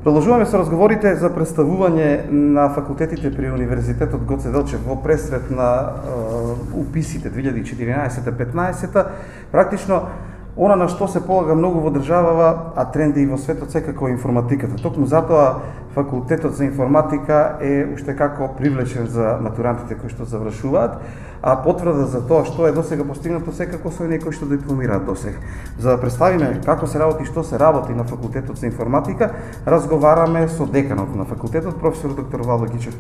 Продолжуваме со разговорите за представување на факултетите при Универзитетот Гоце Делчев во пресрет на уписите 2014-15. Практично, она на што се полага многу во државава, а тренди и во светот секако информатиката. Токму затоа факултетот за информатика е уште како привлечен за матурантите кои што завршуваат, а потврда за тоа што е досега постигнато секако со оние кои што дипломираат досега. За да представиме како се работи и што се работи на факултетот за информатика, разговараме со деканот на факултетот, професор доктор Владо Гичев.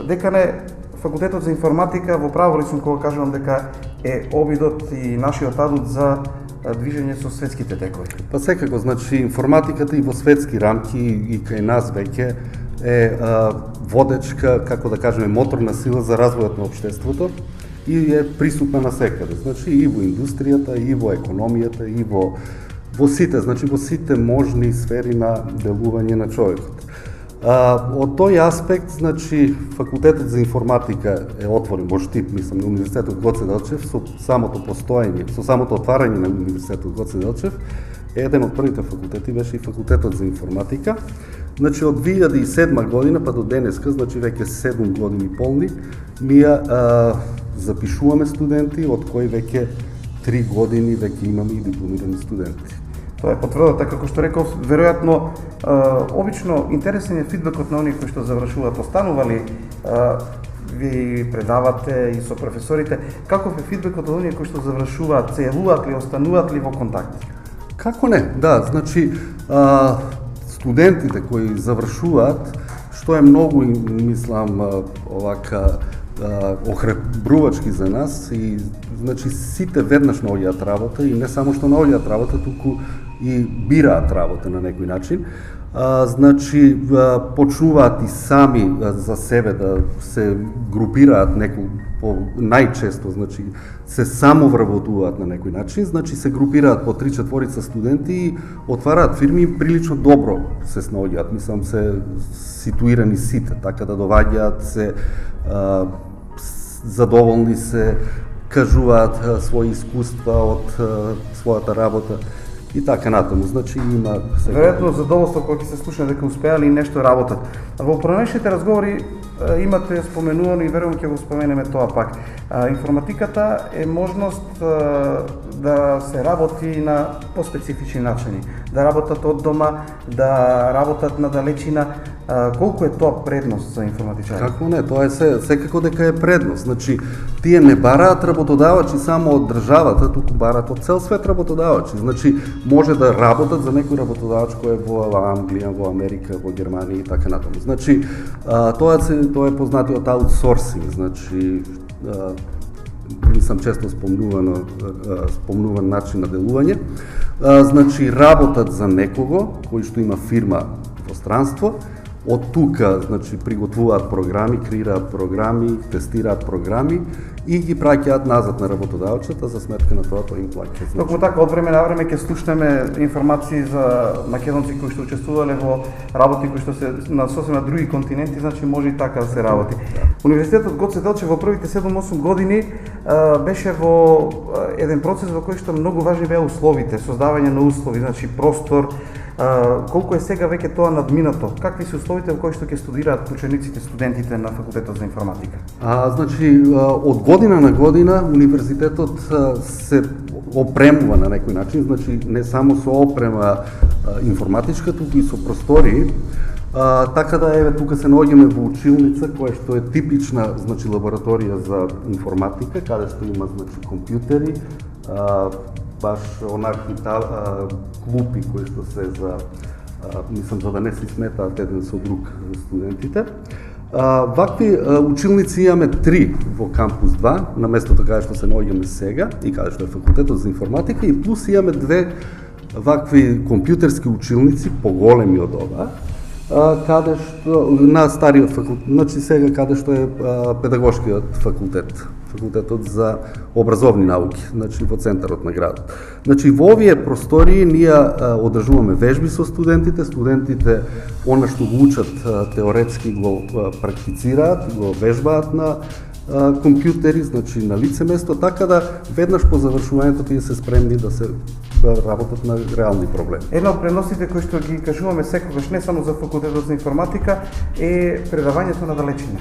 Декане, факултетот за информатика во право лично кога кажувам дека е обидот и нашиот адут за движење со светските текови. Па секако, значи информатиката и во светски рамки и кај нас веќе е водечка, како да кажеме, моторна сила за развојот на општеството и е присутна насекаде. Значи и во индустријата, и во економијата, и во сите, значи во сите можни сфери на делување на човекот. Од тој аспект, значи, факултетот за информатика е отворен во Штип, мислам, на Универзитетот Гоце Делчев, со самото постоење, со самото отварање на Универзитетот Гоце Делчев, еден од првите факултети беше и факултетот за информатика. Значи, од 2007 година па до денеска, значи веќе 7 години полни, ние запишуваме студенти, од кои веќе 3 години веќе имаме и дипломирани студенти. Тоа е потврдата, како што реков, веројатно, обично интересен е фидбекот на оние кои што завршуваат. Останува ли ви предавате и со професорите, каков е фидбекот од оние кои што завршуваат, се јавуваат ли, остануваат ли во контакт? Како не, да, значи студентите кои завршуваат, што е многу, мислам, овака охрабрувачки за нас и значи сите веднаш наоѓаат работа и не само што наоѓаат работа, туку и бираат работа на некој начин. Значи почнуваат и сами за себе да се групираат најчесто, значи се самовработуваат на некој начин, значи се групираат по 3-4 студенти и отвараат фирми и прилично добро се снаоѓаат, мислам се ситуирани сите, така да доваѓаат се задоволни се, кажуваат своји искуства од својата работа и така натаму. Значи има веројатно задоволство кога ќе се слуша дека успеали и нешто работат. Во поранешните разговори имате споменувано и верувам ќе го споменеме тоа пак. Информатиката е можност да се работи на поспецифични начини, да работат од дома, да работат на далечина. Колку е тоа предност за информатичари? Како не, тоа е секако дека е предност. Значи, тие не бараат работодавачи само од државата, туку бараат од цел свет работодавачи. Значи, може да работат за некој работодавач кој е во Англија, во Америка, во Германија и така натаму. Значи, тоа е познатиот аутсорсинг, значи мислам често спомнуван начин на делување. Значи, работат за некого кој што има фирма во странство, од тука, значи, приготвуваат програми, креираат програми, тестираат програми и ги праќаат назад на работодавачот, за сметка на тоа тој им плаќа. Токму така, од време на време ќе слушнеме информации за македонци кои што учествувале во работи кои што се на сосема други континенти, значи може и така да се работи. Универзитетот Гоце Делчев во првите 7-8 години беше во еден процес во кој што многу важни беа условите, создавање на услови, значи простор. Колку е сега веќе тоа надминато? Какви се условите во кои што ќе студираат учениците, студентите на факултетот за информатика? Значи, од година на година универзитетот се опремува на некој начин, значи не само со опрема информатичка, туку и со простори. Така да еве тука се наоѓаме во училница која што е типична, значи лабораторија за информатика, каде што има значи компјутери, баш онакви клупи кои што се за мислам за да не се сметаат еден со друг студентите. Вакви училници имаме 3 во кампус 2, на местото каде што се наоѓаме сега и каде што е факултетот за информатика, и плюс имаме 2 вакви компјутерски училници поголеми од ова, каде што на стариот факултет, значи сега каде што е педагошкиот факултет, факултетот за образовни науки, значи во центарот на градот. Значи во овие простории ние одржуваме вежби со студентите, студентите она што го учат теоретски го практицираат, го вежбаат на компјутери, значи на лице место, така да веднаш по завршувањето тие се спремни да работат на реални проблеми. Една од предностите кои што ги кажуваме секогаш не само за факултетот за информатика е предавањето на далечина.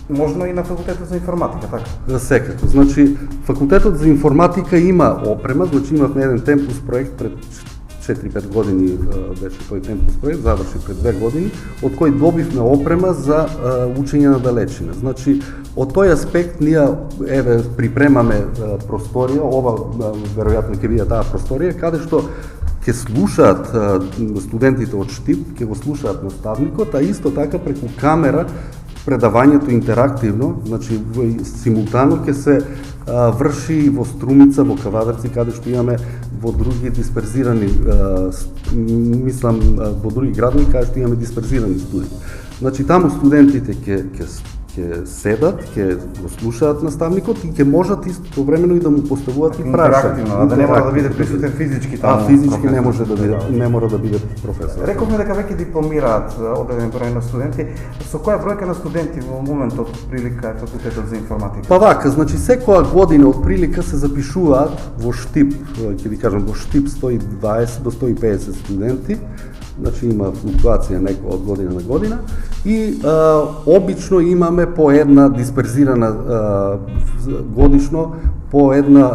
Можно и на факултетот за информатика, така? Секако. Значи, факултетот за информатика има опрема, значи имавме еден темпус проект пред 4-5 години беше тој темпус проект, заврши пред 2 години, од кој добивме опрема за учење на далечина. Значи, од тој аспект ние припремаме просторија, ова веројатно ќе биде таа просторија, каде што ќе слушаат студентите од Штип, ќе го слушаат наставникот, а исто така преку камера предавањето интерактивно, значи симултано ќе се врши во Струмица, во Кавадарци, каде што имаме во други дисперзирани, мислам во други градови каде што имаме дисперзирани студенти. Значи таму студентите ќе седат, ќе го слушаат наставникот и ќе можат истовремено и да му поставуваат и прашања. Интерактивно, да не мора да биде присутен физички таму. Физички не може да биде, не мора да биде професор. Рековме дека веќе дипломираат одреден број на студенти. Со која бројка на студенти во моментот прилика е факултетот за информатика? Па вака, значи секоја година од прилика се запишуваат во Штип, ќе ви кажам, во Штип 120 до 150 студенти. Значи има флуктуација некоја од година на година и обично имаме по една дисперзирана годишно по една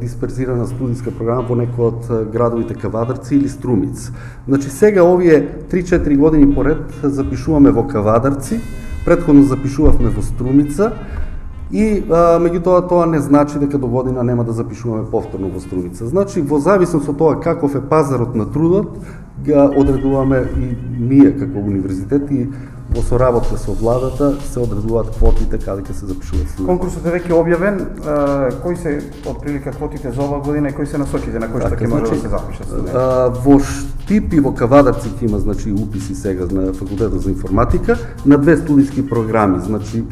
дисперзирана студиска програма во некој од градовите Кавадарци или Струмиц. Значи сега овие 3-4 години поред запишуваме во Кавадарци, претходно запишувавме во Струмица и меѓутоа тоа не значи дека до година нема да запишуваме повторно во Струмица. Значи во зависност од тоа каков е пазарот на трудот, ga одредуваме и ние како универзитет и во соработка со владата се одредуваат квотите каде ќе се запишуваат студенти. Конкурсот е веќе објавен, кои се отприлика квотите за оваа година и кои се насоките на кои што ќе може да се запишат студенти? Во Штип и во Кавадарци ќе има значи уписи сега на факултетот за информатика на две студиски програми, значи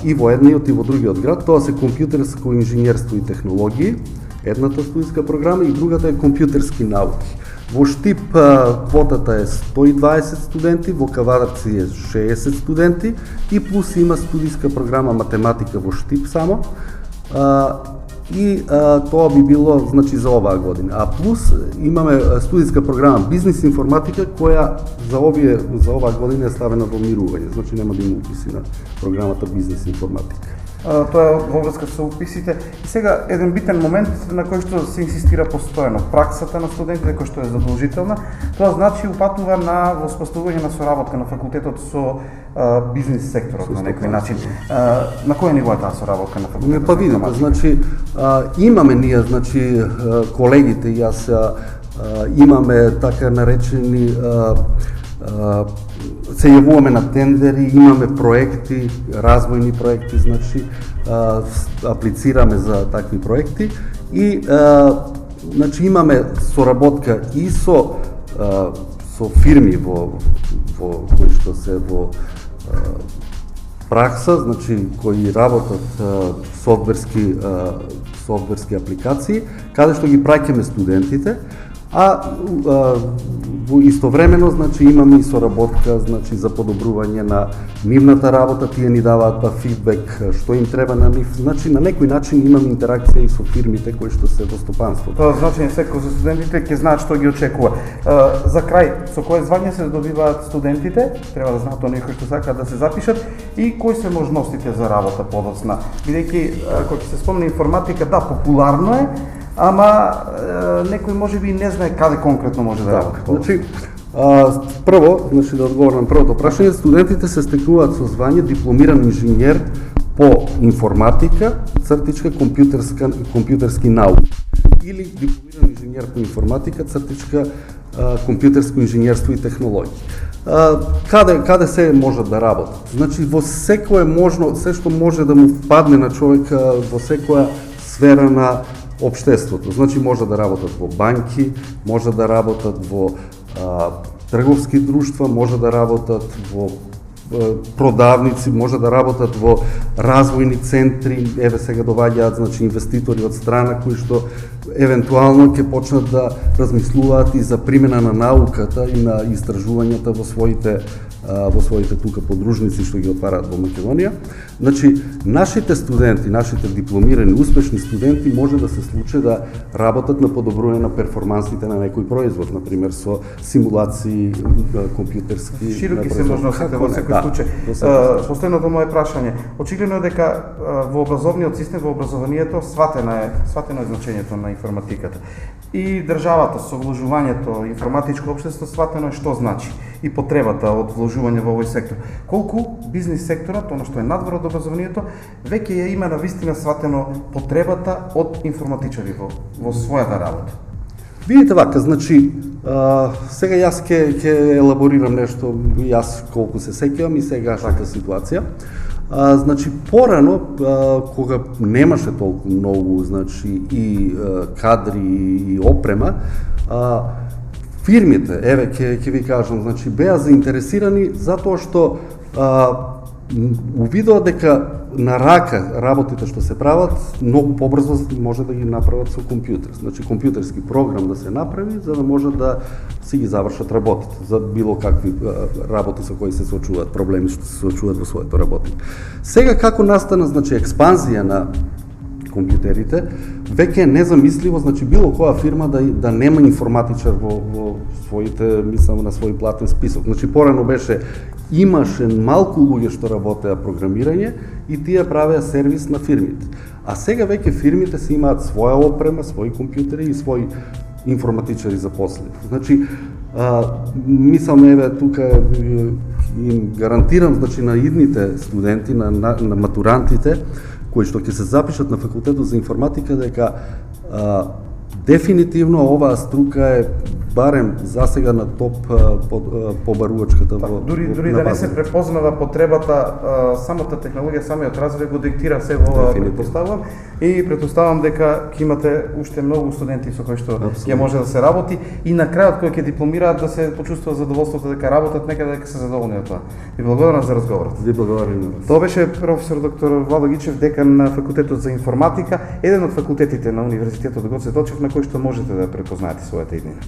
и во едниот и во другиот град, тоа се компјутерско инженерство и технологии, едната студиска програма и другата е компјутерски науки. Во Штип квотата е 120 студенти, во Кавадарци е 60 студенти и плюс има студиска програма математика во Штип само. И тоа би било значи за оваа година. А плюс имаме студиска програма бизнис информатика која за оваа година е ставена во мирување, значи нема да има уписи на програмата бизнис информатика. Тоа е во врска со уписите. И сега еден битен момент на кој што се инсистира постојано, праксата на студентите која што е задолжителна, тоа значи упатува на воспоставување на соработка на факултетот со бизнис секторот на некој начин. На кој ниво е таа соработка на факултетот? Па видите, значи имаме ние, значи колегите и јас имаме така наречени се јавуваме на тендери, имаме проекти, развојни проекти, значи аплицираме за такви проекти и значи имаме соработка и со фирми во кои што се во пракса, значи кои работат софтверски апликации, каде што ги праќаме студентите, а истовремено значи имаме и соработка значи за подобрување на нивната работа, тие ни даваат фидбек што им треба на нив, значи на некој начин имаме интеракција и со фирмите кои што се во стопанството. Тоа значи секој за студентите ќе знаат што ги очекува. За крај, со кое звање се добиваат студентите? Треба да знаат оние кои што сакаат да се запишат и кои се можностите за работа подоцна. Бидејќи кога ќе се спомне информатика, да, популарно е, ама некој можеби не знае каде конкретно може да работи. Значи, прво, значи да одговорам на првото прашање, студентите се стекнуваат со звање дипломиран инженер по информатика, цртичка компјутерски науки или дипломиран инженер по информатика, цртичка компјутерско инженерство и технологии. Каде се можат да работат? Значи во секое можно, се што може да му впадне на човек во секоја сфера на општеството. Значи може да работат во банки, може да работат во трговски друштва, може да работат во продавници, може да работат во развојни центри, еве сега доваѓаат значи инвеститори од страна кои што евентуално ќе почнат да размислуваат и за примена на науката и на истражувањата во своите во своите тука подружници што ги отвараат во Македонија. Значи, нашите студенти, нашите дипломирани, успешни студенти може да се случи да работат на подобрување на перформансите на некој производ, например со симулации компјутерски. Широки се можностите во секој случај. Последното мое прашање. Очигледно е дека во образовниот систем, во образованието сватено е значењето на информатиката. И државата со вложувањето информатичко општество сватено е што значи и потребата од вложување во овој сектор. Колку бизнис секторот, она што е надвор од образованието, веќе ја има навистина сватено потребата од информатичари во својата работа. Видите вака, значи, сега јас ќе елаборирам нешто, јас колку се сеќавам и сегашната ситуација. Значи, порано, кога немаше толку многу, значи, и кадри и опрема, фирмите, еве ќе ви кажам, значи, беа заинтересирани затоа што увидоа дека на рака работите што се прават, многу побрзо може да ги направат со компјутер. Значи, компјутерски програм да се направи, за да може да си ги завршат работите, за било какви работи со кои се соочуваат, проблеми што се соочуваат во своето работење. Сега како настана, значи, експанзија на компјутерите, веќе е незамисливо, значи, било која фирма да нема информатичар во своите, мислам, на свој платен список. Значи, порано имаше малку луѓе што работеа програмирање и тие правеа сервис на фирмите. А сега веќе фирмите си имаат своја опрема, своји компјутери и своји информатичари запослени. Значи, мислам, еве, тука им гарантирам, значи, на идните студенти, на матурантите, кои што ќе се запишат на факултетот за информатика, дека дефинитивно оваа струка е барем засега на топ побарувачката во дури да не се препознава потребата, самата технологија, самиот развој го диктира се во ова, претпоставувам, и претпоставувам дека ќе имате уште многу студенти со кои што ќе може да се работи и на крајот кои ќе дипломираат да се почувствува задоволството дека работат некаде, дека се задоволни од тоа. Ви благодарам за разговорот. Ви благодарам. Тоа беше професор доктор Владо Гичев, декан на факултетот за информатика, еден од факултетите на Универзитетот Гоце Делчев на кој што можете да препознаете својата иднина.